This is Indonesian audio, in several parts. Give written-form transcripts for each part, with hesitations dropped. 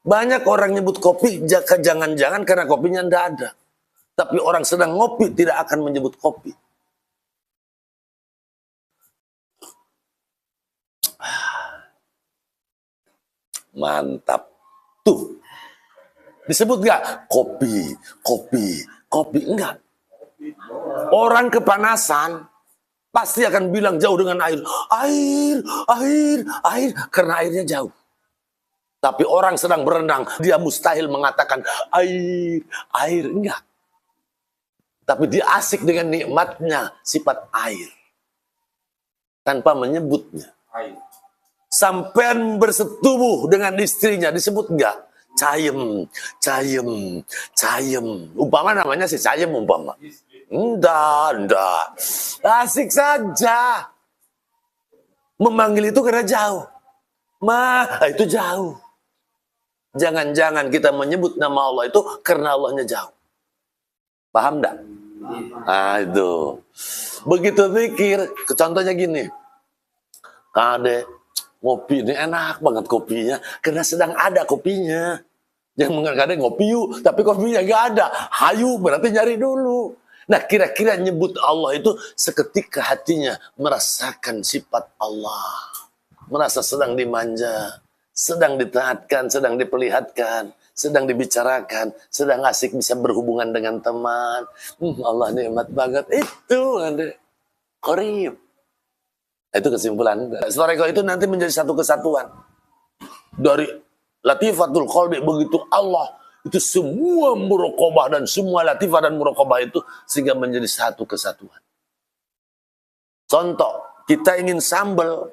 Banyak orang nyebut kopi, jangan-jangan karena kopinya tidak ada. Tapi orang sedang ngopi tidak akan menyebut kopi. Mantap. Tuh. Disebut nggak? Kopi, kopi, kopi. Enggak. Orang kepanasan pasti akan bilang jauh dengan air. Air, air, air. Karena airnya jauh. Tapi orang sedang berenang, dia mustahil mengatakan air, air. Enggak. Tapi dia asik dengan nikmatnya sifat air. Tanpa menyebutnya. Sampai bersetubuh dengan istrinya, disebut enggak? Cayem, cayem, cayem. Umpama namanya si Cayem umpama. Enggak. Asik saja. Memanggil itu karena jauh. Itu jauh. Jangan-jangan kita menyebut nama Allah itu karena Allahnya jauh. Paham enggak? Nah itu. Begitu pikir, contohnya gini. Kade, ngopi ini enak banget kopinya. Karena sedang ada kopinya. Yang mengada ngopi yuk, tapi kopinya gak ada. Hayu, berarti nyari dulu. Nah kira-kira nyebut Allah itu seketika hatinya merasakan sifat Allah. Merasa sedang dimanja, sedang ditaatkan, sedang diperlihatkan, sedang dibicarakan, sedang asik bisa berhubungan dengan teman. Allah nikmat banget. Itu ada qarib. Itu kesimpulan. Storeko itu nanti menjadi satu kesatuan. Dari latifatul qalbi, begitu Allah itu semua muraqabah dan semua latifah dan muraqabah itu sehingga menjadi satu kesatuan. Contoh, kita ingin sambal.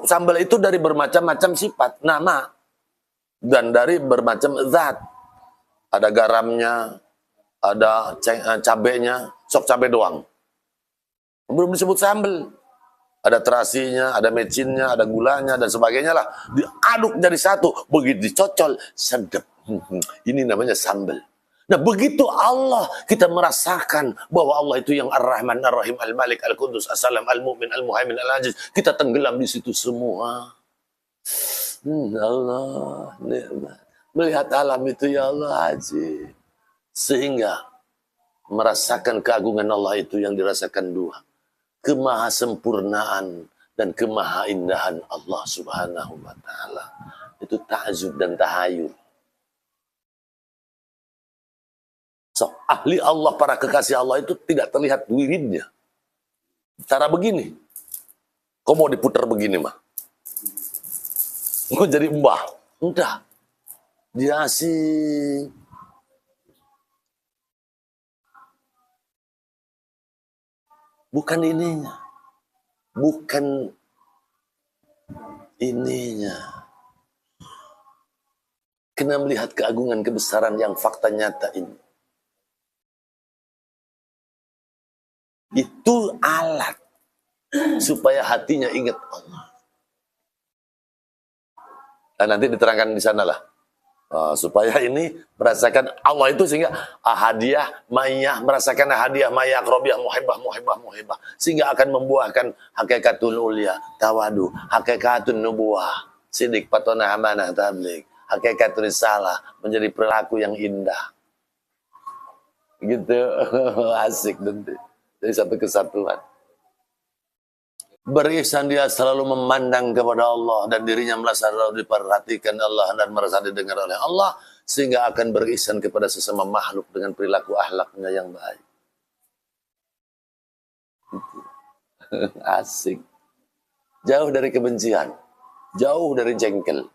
Sambal itu dari bermacam-macam sifat, nama, dan dari bermacam zat. Ada garamnya, ada cabenya, sok cabai doang. Belum disebut sambal. Ada terasinya, ada mecinnya, ada gulanya, dan sebagainya lah. Diaduk jadi satu, begitu dicocol, sedap. Ini namanya sambal. Nah begitu Allah, kita merasakan bahwa Allah itu yang Ar-Rahman, Ar-Rahim, Al-Malik, Al-Qudus, As-Salam, Al-Mu'min, Al-Muhaimin, Al-Aziz. Kita tenggelam di situ semua. Allah, nikmat. Melihat alam itu ya Allah Haji. Sehingga merasakan keagungan Allah itu yang dirasakan dua. Kemahasempurnaan dan kemahaindahan Allah Subhanahu wa ta'ala. Itu ta'zub dan tahayul. So, ahli Allah, para kekasih Allah itu tidak terlihat wiridnya. Cara begini. Kau mau diputar begini mah? Mau jadi mbah? Enggak. Dia asing. Bukan ininya. Bukan ininya. Kena melihat keagungan kebesaran yang fakta nyata ini. Itu alat supaya hatinya ingat Allah. Nah, nanti diterangkan di sana lah. Supaya ini merasakan Allah itu sehingga hadiah mayyah, merasakan hadiah mayyah akrobiyah muhibbah, sehingga akan membuahkan hakikatul ulia, tawadu, hakikatun nubuwah, sidik, patonah, amanah, tabligh, hakikatul risalah, menjadi perilaku yang indah. Gitu. Asik nanti. Jadi satu kesatuan. Berihsan dia selalu memandang kepada Allah dan dirinya merasa selalu diperhatikan Allah dan merasa didengar oleh Allah sehingga akan berihsan kepada sesama makhluk dengan perilaku akhlaknya yang baik. Asik. Jauh dari kebencian, jauh dari jengkel.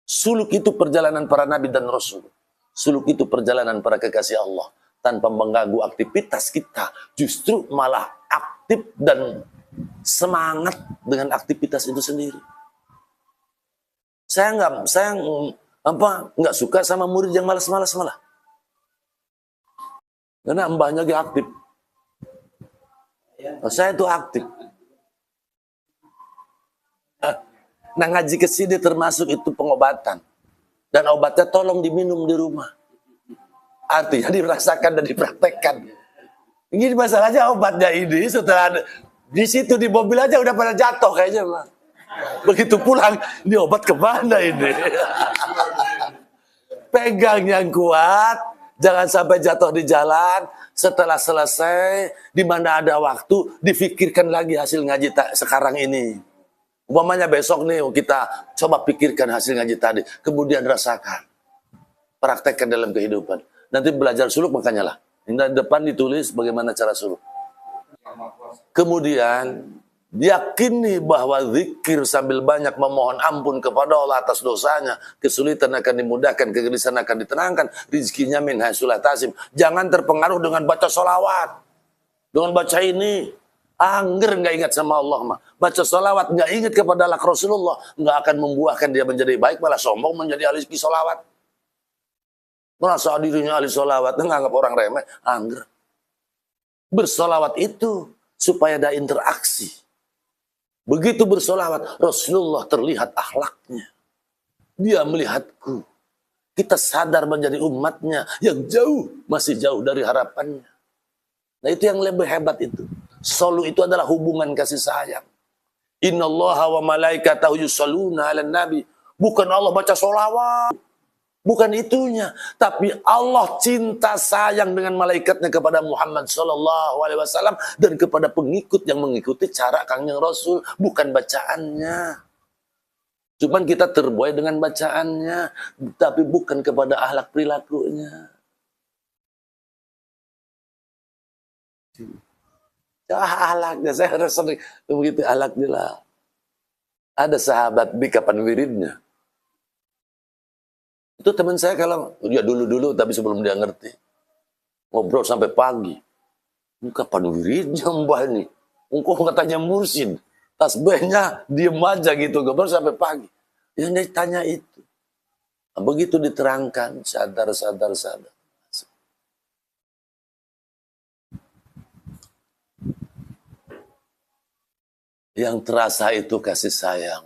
Suluk itu perjalanan para nabi dan rasul. Suluk itu perjalanan para kekasih Allah. Tanpa mengganggu aktivitas kita, justru malah aktif dan semangat dengan aktivitas itu sendiri. Saya nggak suka sama murid yang malas-malas malah. Karena mbahnya lagi aktif. Saya itu aktif. Nah ngaji ke sini termasuk itu pengobatan. Dan obatnya tolong diminum di rumah. Artinya dirasakan dan dipraktekkan. Ini masalahnya obatnya ini setelah di situ di mobil aja udah pada jatuh kayaknya, Pak. Begitu pulang, ini obat kemana ini? Pegang yang kuat, jangan sampai jatuh di jalan. Setelah selesai, di mana ada waktu, difikirkan lagi hasil ngaji sekarang ini. Umpamanya besok nih, kita coba pikirkan hasil ngaji tadi. Kemudian rasakan. Praktekkan dalam kehidupan. Nanti belajar suluk makanya lah. Di depan ditulis bagaimana cara suluk. Kemudian, yakini bahwa zikir sambil banyak memohon ampun kepada Allah atas dosanya, kesulitan akan dimudahkan, kegelisahan akan ditenangkan, rizkinya min haitsu la tahtasib. Jangan terpengaruh dengan baca sholawat, dengan baca ini. Angger nggak ingat sama Allah mah. Baca sholawat nggak ingat kepada Allah Rasulullah, nggak akan membuahkan dia menjadi baik, malah sombong menjadi ahli sholawat. Merasa dirinya ahli sholawat, nganggap orang remeh, angger. Bersolawat itu supaya ada interaksi. Begitu bersolawat, Rasulullah terlihat akhlaknya. Dia melihatku. Kita sadar menjadi umatnya yang jauh, masih jauh dari harapannya. Nah itu yang lebih hebat itu. Solu itu adalah hubungan kasih sayang. Innallaha wa malaikatahu yusholluna 'alan nabi. Bukan Allah baca solawat. Bukan itunya, tapi Allah cinta sayang dengan malaikatnya kepada Muhammad SAW dan kepada pengikut yang mengikuti cara Kangjeng Rasul, bukan bacaannya. Cuman kita terbuai dengan bacaannya, tapi bukan kepada akhlak perilakunya. Akhlaknya, saya rasa begitu akhlaknya lah. Ada sahabat bi kapan wiridnya. Itu teman saya kalau, ya dulu-dulu tapi sebelum dia ngerti. Ngobrol sampai pagi. Ini kapan wiridnya mbah ini? Engkau katanya mursid. Tasbihnya diem aja gitu, ngobrol sampai pagi. Yang dia tanya itu. Nah, begitu diterangkan, sadar. Yang terasa itu kasih sayang.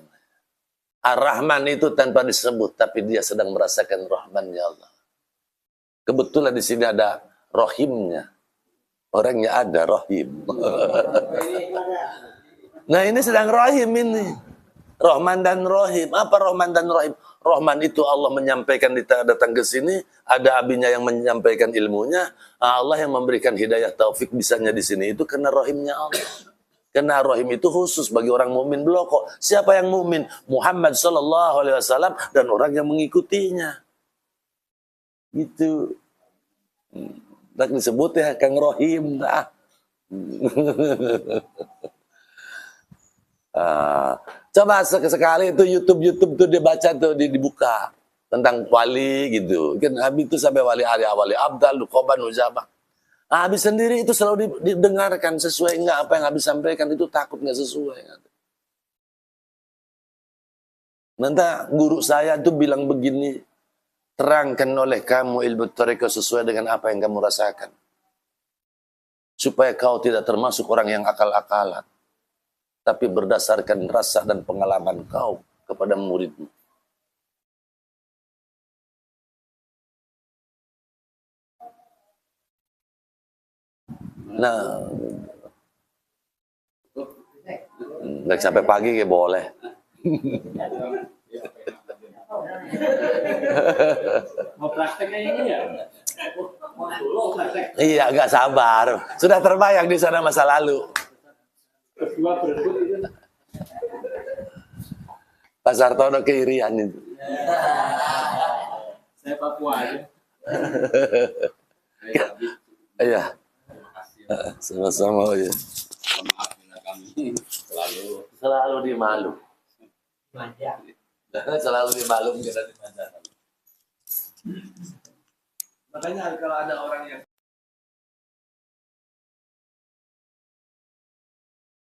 Ar-Rahman itu tanpa disebut, tapi dia sedang merasakan Rahman-Nya Allah. Kebetulan di sini ada Rohimnya. Orangnya ada Rohim. Nah ini sedang Rohim ini. Rahman dan Rohim. Apa Rahman dan Rohim? Rahman itu Allah menyampaikan datang ke sini. Ada abinya yang menyampaikan ilmunya. Allah yang memberikan hidayah taufik bisanya di sini. Itu karena Rohimnya Allah. Karena Rahim itu khusus bagi orang mukmin beloko. Siapa yang mukmin? Muhammad sallallahu alaihi wasallam dan orang yang mengikutinya. Gitu. Tak disebut ya Kang Rahim. Coba sekali itu YouTube tuh dibaca tuh dibuka tentang wali gitu. Kan Habib itu sampai wali Abdal, Qoban, Ujabah. Habis sendiri itu selalu didengarkan sesuai enggak apa yang Habib sampaikan itu takut enggak sesuai. Nanti guru saya itu bilang begini, terangkan oleh kamu ilmu thariqah sesuai dengan apa yang kamu rasakan. Supaya kau tidak termasuk orang yang akal-akalan. Tapi berdasarkan rasa dan pengalaman kau kepada muridmu. Nah, nggak sampai pagi kayak boleh. Mau prakteknya ini ya? Iya, nggak sabar. Sudah terbayang di sana masa lalu. Berdua berebut itu. Pasar Tono keirian itu. Saya Papua aja. Iya. Sama-sama ya. Maaf kami Selalu dimalu. Selalu dimalu kita dimanjakan. Makanya kalau ada orang yang